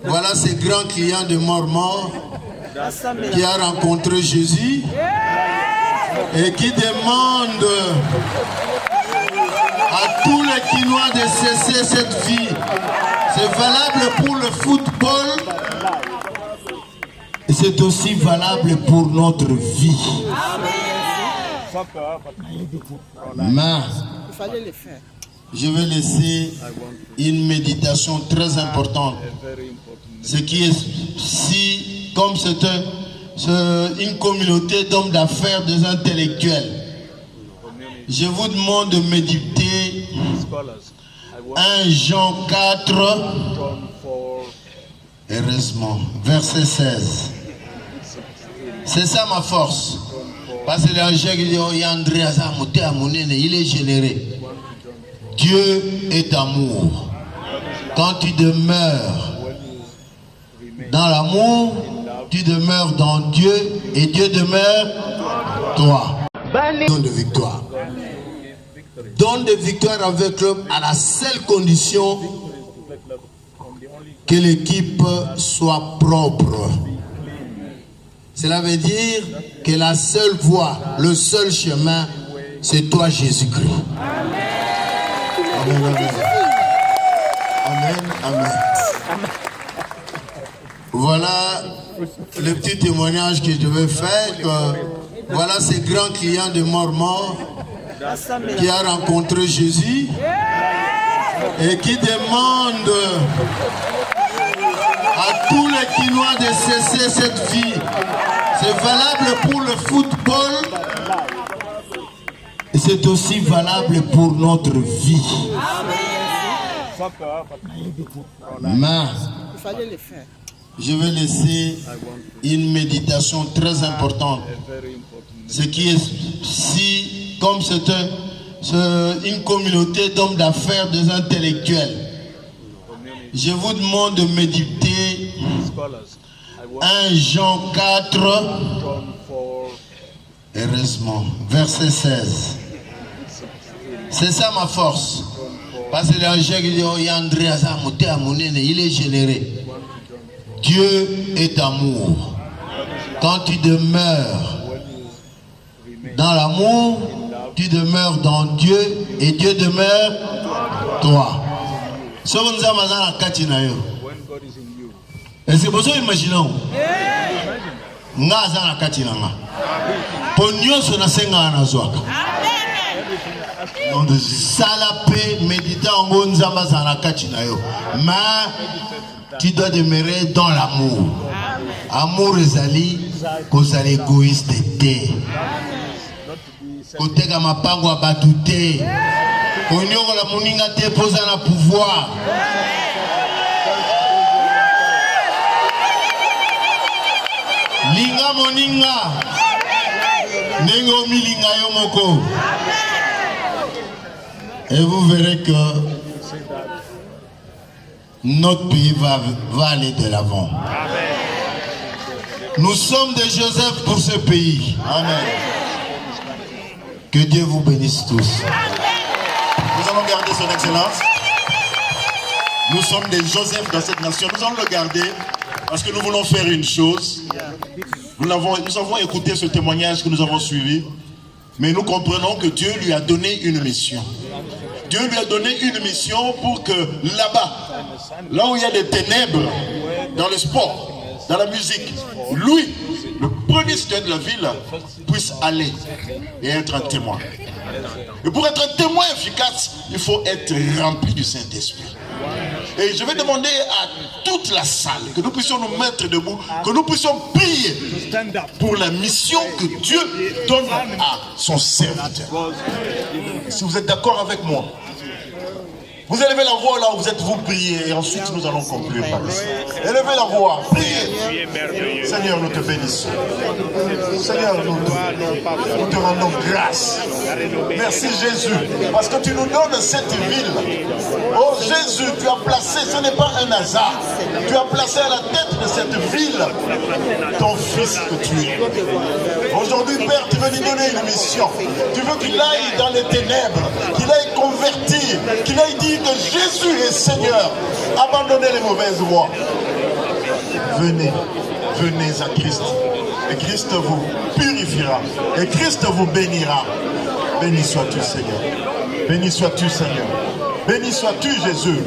Voilà ces grands clients de Mormon qui a rencontré Jésus et qui demande à tous les Quinois de cesser cette vie. C'est valable pour le football et c'est aussi valable pour notre vie. Mais je vais laisser une méditation très importante. Ce qui est si, comme c'est une communauté d'hommes d'affaires, des intellectuels, je vous demande de méditer 1 Jean 4, heureusement, verset 16. C'est ça ma force. Parce que les gens qui disent, oh, il est généré. Dieu est amour. Quand tu demeures dans l'amour, tu demeures dans Dieu et Dieu demeure toi. Donne de victoire. Donne de victoire avec l'homme à la seule condition que l'équipe soit propre. Cela veut dire que la seule voie, le seul chemin, c'est toi Jésus-Christ. Amen, amen. Amen, amen. Voilà le petit témoignage que je vais faire. Voilà ces grands clients de Mormon qui a rencontré Jésus et qui demande à tous les Quinois de cesser cette vie. C'est valable pour le football et c'est aussi valable pour notre vie. Mais je vais laisser une méditation très importante. Ce qui est si, comme c'est une communauté d'hommes d'affaires, des intellectuels, je vous demande de méditer 1 Jean 4, heureusement, verset 16. C'est ça ma force. Parce que les gens qui disent, oh, il est généré. Dieu est amour. Quand tu demeures dans l'amour, tu demeures dans Dieu et Dieu demeure toi. Et c'est pour ça que imaginons. Mais tu dois demeurer dans l'amour. Amour ezali, kozala égoïste te. Koteka mapango abatu te. Konyokola moninga te poza na pouvoir. Linga moninga. Nengo milinga yo moko. Et vous verrez que notre pays va aller de l'avant. Nous sommes des Joseph pour ce pays. Amen. Que Dieu vous bénisse tous. Nous allons garder son excellence. Nous sommes des Joseph dans cette nation. Nous allons le garder parce que nous voulons faire une chose. Nous avons écouté ce témoignage que nous avons suivi. Mais nous comprenons que Dieu lui a donné une mission. Dieu lui a donné une mission pour que là-bas, là où il y a des ténèbres, dans le sport, dans la musique, lui, le premier citoyen de la ville, puisse aller et être un témoin. Et pour être un témoin efficace, il faut être rempli du Saint-Esprit. Et je vais demander à toute la salle que nous puissions nous mettre debout, que nous puissions prier pour la mission que Dieu donne à son serviteur. Si vous êtes d'accord avec moi, vous élevez la voix là où vous êtes, vous priez et ensuite nous allons conclure par ici. Élevez la voix, priez. Seigneur, nous te bénissons. Seigneur, nous te rendons grâce. Merci Jésus, parce que tu nous donnes cette ville. Oh Jésus, tu as placé, ce n'est pas un hasard, tu as placé à la tête de cette ville ton fils que tu es. Aujourd'hui, Père, tu veux lui donner une mission. Tu veux qu'il aille dans les ténèbres, qu'il aille convertir, qu'il aille dire que Jésus est Seigneur, abandonnez les mauvaises voies. Venez, venez à Christ. Et Christ vous purifiera. Et Christ vous bénira. Béni sois-tu, Seigneur. Béni sois-tu, Seigneur. Béni sois-tu, Jésus.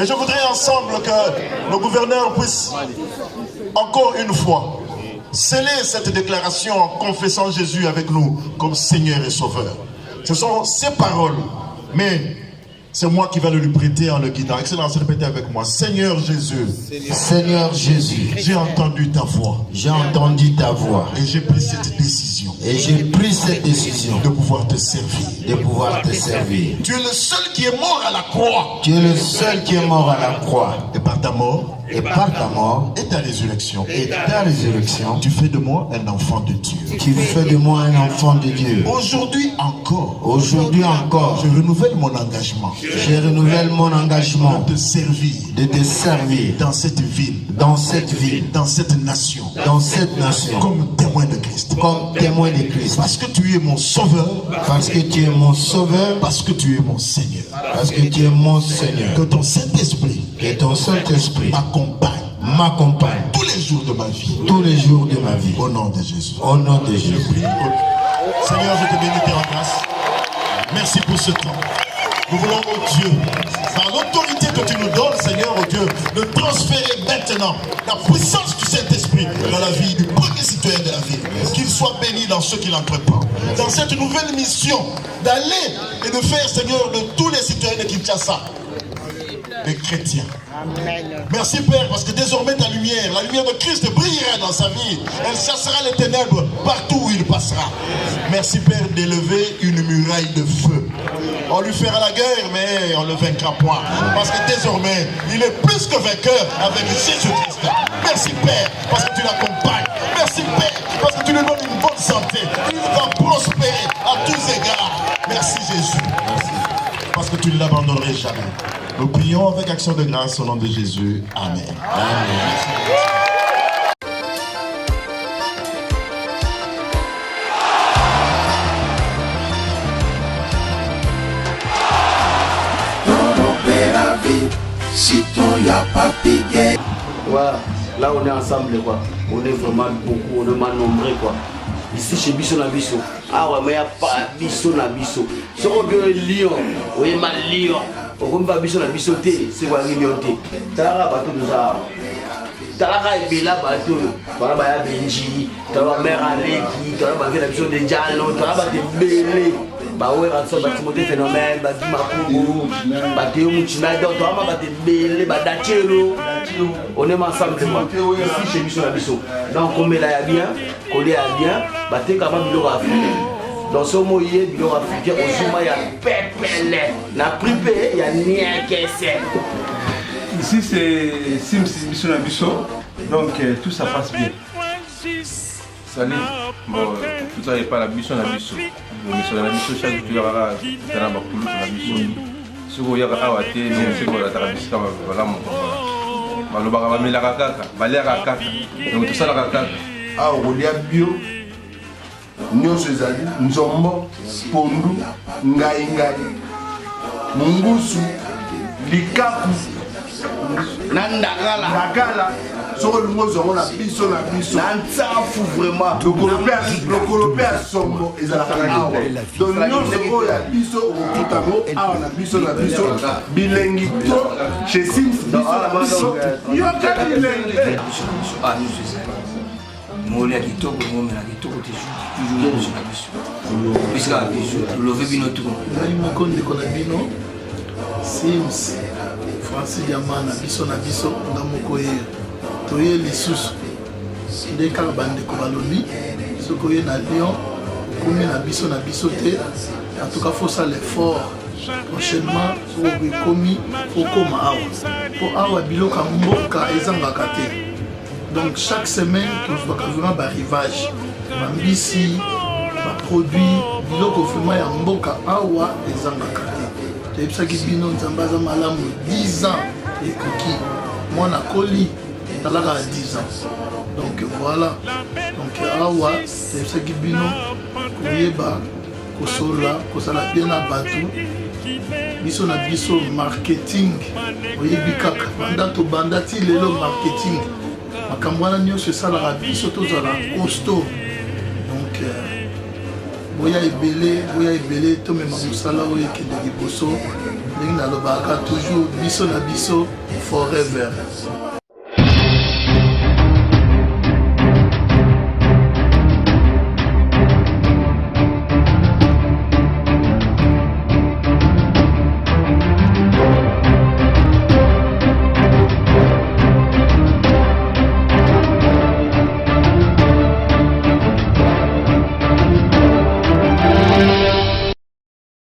Et je voudrais ensemble que le gouverneur puisse encore une fois sceller cette déclaration en confessant Jésus avec nous comme Seigneur et Sauveur. Ce sont ses paroles, mais c'est moi qui vais le lui prêter en le guidant. Excellence, répétez avec moi. Seigneur Jésus. Seigneur Jésus. J'ai entendu ta voix. J'ai entendu ta voix. Et j'ai pris cette décision. Et j'ai pris cette décision de pouvoir te servir. De pouvoir te servir. Tu es le seul qui est mort à la croix. Tu es le seul qui est mort à la croix. Et par ta mort. Et par ta mort. Et ta résurrection. Et ta résurrection. Tu fais de moi un enfant de Dieu. Tu fais de moi un enfant de Dieu. Aujourd'hui encore. Aujourd'hui encore. Je renouvelle mon engagement. Je renouvelle mon engagement. De te servir. De te servir. Dans cette ville. Dans cette ville. Dans cette nation. Dans cette nation. Comme témoin de Christ. Comme témoin de Christ. Parce que tu es mon sauveur. Parce que tu es mon sauveur. Parce que tu es mon Seigneur. Parce que tu es mon Seigneur. Que ton Saint-Esprit. Que ton Saint-Esprit m'accompagne tous les jours de ma vie. Tous les jours de ma vie. Au nom de Jésus. Au nom de Jésus. Seigneur, je te bénis et te rends grâce. Merci pour ce temps. Nous voulons, oh Dieu, par l'autorité que tu nous donnes, Seigneur, oh Dieu, de transférer maintenant la puissance du Saint-Esprit dans la vie du premier citoyen de la ville. Qu'il soit béni dans ce qu'il entreprend. Dans cette nouvelle mission d'aller et de faire, Seigneur, de tous les citoyens de Kinshasa, des chrétiens. Amen. Merci Père, parce que désormais ta lumière, la lumière de Christ brillera dans sa vie. Elle chassera les ténèbres partout où il passera. Merci Père d'élever une muraille de feu. On lui fera la guerre, mais on ne le vaincra point. Parce que désormais, il est plus que vainqueur avec Jésus-Christ. Merci Père, parce que tu l'accompagnes. Merci Père, parce que tu lui donnes une bonne santé. Tu lui vas prospérer à tous égards. Merci Jésus. Merci. Parce que tu ne l'abandonnerais jamais. Nous prions avec action de grâce au nom de Jésus. Amen. Amen. Voilà, là on est ensemble quoi. On est vraiment beaucoup, on est mal nombreux quoi. Ici chez Bisso na Bisso. Ah ouais, mais il n'y a pas Bisso na Bisso. Si on veut Lyon, on est mal Lyon. On va Bisso na Bisso, c'est quoi Lyon? T'as la bateau de ça. T'as la bella bateau. T'as la baya Benji. T'as la mère Aleki. T'as la baya Bisso de Diallo. T'as la baya Belé. Bah ouais, ça va Timothée Phénomène, bah Dimakougou, bah Théo Mouchina, donc toi, bah Belé, bah Dachelo. On est ensemble, ici chez Bisso na Bisso. Donc on met là bien, collé à bien, bah t'es capable de le faire. Dans ce mot, il y a des africains, au Zuma, il y a pépélé, il y a pripé, il y a niaquessé. Ici c'est Sims Bisso na Bisso, donc tout ça passe bien. Salut, bon, tout ça n'est pas la Bisso na Bisso. Mais sur la Bisso, chaque jour, il y aura un bakulu sur la Bisso. Si vous avez un awaté, nous sommes là, voilà mon papa. Malobaka, mais la kaka, valère à kaka. Donc tout ça, la kaka. Ah, on y a bio. Nous sommes Nzombo, Pondu, Ngai, Mungusu, Likaku, Nandagala. Sur le mot, on a Bisso na Bisso. Nantafu vraiment. Le Colopéa Sombo et la Canada. Donc nous sommes à Bisso au Koutamo, on a Bisso na Bisso, Bilengi, chez Sims, Bisso na Bisso. Il y a qu'un bilengi. Ah, nous sommes. Moi, les kitoko, moi, les kitoko, toujours Bisso na Bisso. Puisque la Bisso, le vébino tout. Nous sommes des Konabino, Sims, Francis Diamana, Bisso na Bisso, Ndamokoye. Toye lisusu nde kaka bandeko balobi soki oye na Lyon okomi na biso te en tout cas faut ça l'effort prochainement soki okomi okoma awa po awa biloko ya mboka ezangaka te donc chaque semaine tozwaka vraiment barivage bambisi baproduit biloko vraiment ya mboka awa ezangaka te toyebisaki bino nzambe aza malamu 10 ans ekoki mwana koli talaka à 10 ans. Donc voilà. Donc awa, c'est ce qui bino koyeba kosola kosala bien na batu biso na biso marketing oyebi kaka banda tobanda ti lelo marketing makambo wana nyonso esalaka biso tozala costaud donc boya ebele tomema mosala oyo ekende liboso ndenge nalobaka toujours biso na biso forever.